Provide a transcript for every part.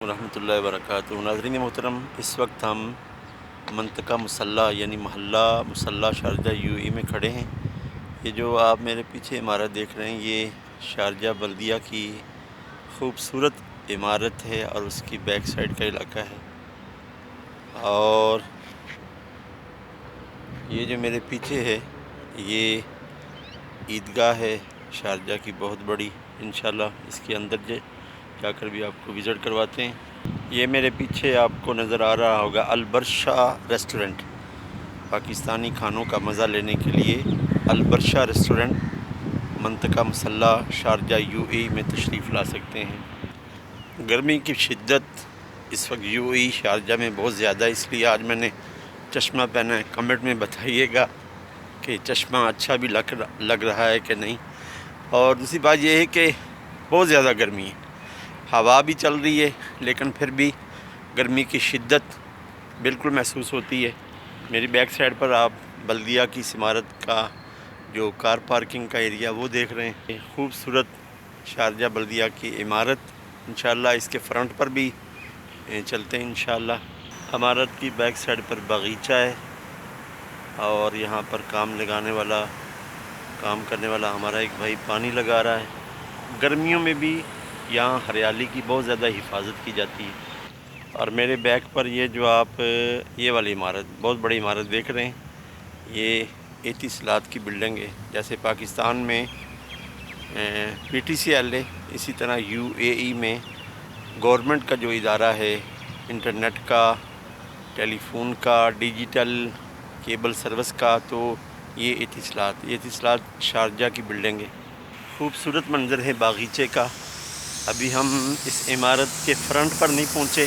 ورحمۃ اللہ وبرکاتہ۔ ناظرین محترم، اس وقت ہم منطقہ مسلح یعنی محلہ مسلح شارجہ یو اے میں کھڑے ہیں۔ یہ جو آپ میرے پیچھے عمارت دیکھ رہے ہیں، یہ شارجہ بلدیہ کی خوبصورت عمارت ہے اور اس کی بیک سائڈ کا علاقہ ہے۔ اور یہ جو میرے پیچھے ہے، یہ عیدگاہ ہے شارجہ کی بہت بڑی۔ انشاءاللہ اس کے اندر جا کر بھی آپ کو وزٹ کرواتے ہیں۔ یہ میرے پیچھے آپ کو نظر آ رہا ہوگا البرشا ریسٹورنٹ۔ پاکستانی کھانوں کا مزہ لینے کے لیے البرشا ریسٹورنٹ منطقہ مسلح شارجہ یو اے میں تشریف لا سکتے ہیں۔ گرمی کی شدت اس وقت یو اے شارجہ میں بہت زیادہ ہے، اس لیے آج میں نے چشمہ پہنا ہے۔ کمنٹ میں بتائیے گا کہ چشمہ اچھا بھی لگ رہا ہے کہ نہیں۔ اور دوسری بات یہ ہے کہ بہت زیادہ گرمی ہے، ہوا بھی چل رہی ہے لیکن پھر بھی گرمی کی شدت بالکل محسوس ہوتی ہے۔ میری بیک سائڈ پر آپ بلدیہ کی اس عمارت کا جو کار پارکنگ کا ایریا وہ دیکھ رہے ہیں۔ خوبصورت شارجہ بلدیہ کی عمارت، انشاءاللہ اس کے فرنٹ پر بھی چلتے ہیں انشاءاللہ۔ عمارت کی بیک سائڈ پر باغیچہ ہے اور یہاں پر کام کرنے والا ہمارا ایک بھائی پانی لگا رہا ہے۔ گرمیوں میں بھی یہاں ہریالی کی بہت زیادہ حفاظت کی جاتی ہے۔ اور میرے بیک پر یہ جو آپ یہ والی عمارت، بہت بڑی عمارت دیکھ رہے ہیں، یہ اتصالات کی بلڈنگ ہے۔ جیسے پاکستان میں پی ٹی سی ایل ہے، اسی طرح یو اے ای میں گورنمنٹ کا جو ادارہ ہے انٹرنیٹ کا، ٹیلی فون کا، ڈیجیٹل کیبل سروس کا، تو یہ اتصالات شارجہ کی بلڈنگ ہے۔ خوبصورت منظر ہے باغیچے کا۔ ابھی ہم اس عمارت کے فرنٹ پر نہیں پہنچے،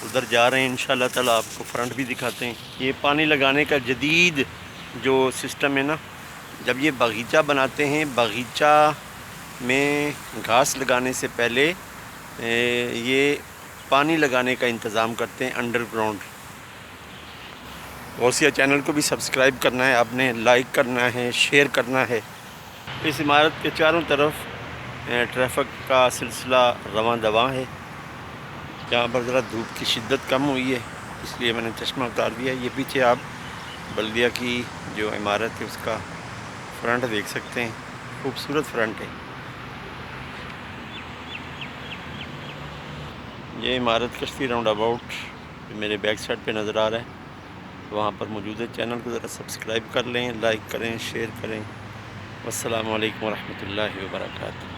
ادھر جا رہے ہیں انشاءاللہ تعالی، آپ کو فرنٹ بھی دکھاتے ہیں۔ یہ پانی لگانے کا جدید جو سسٹم ہے نا، جب یہ باغیچہ بناتے ہیں، باغیچہ میں گھاس لگانے سے پہلے یہ پانی لگانے کا انتظام کرتے ہیں انڈر گراؤنڈ۔ غوثیہ چینل کو بھی سبسکرائب کرنا ہے آپ نے، لائک کرنا ہے، شیئر کرنا ہے۔ اس عمارت کے چاروں طرف ٹریفک کا سلسلہ رواں دواں ہے۔ یہاں پر ذرا دھوپ کی شدت کم ہوئی ہے، اس لیے میں نے چشمہ اتار دیا۔ یہ پیچھے آپ بلدیہ کی جو عمارت ہے اس کا فرنٹ دیکھ سکتے ہیں، خوبصورت فرنٹ ہے۔ یہ عمارت کشتی راؤنڈ اباؤٹ میرے بیک سائڈ پہ نظر آ رہا ہے، وہاں پر موجود ہے۔ چینل کو ذرا سبسکرائب کر لیں، لائک کریں، شیئر کریں۔ والسلام علیکم ورحمۃ اللہ وبرکاتہ۔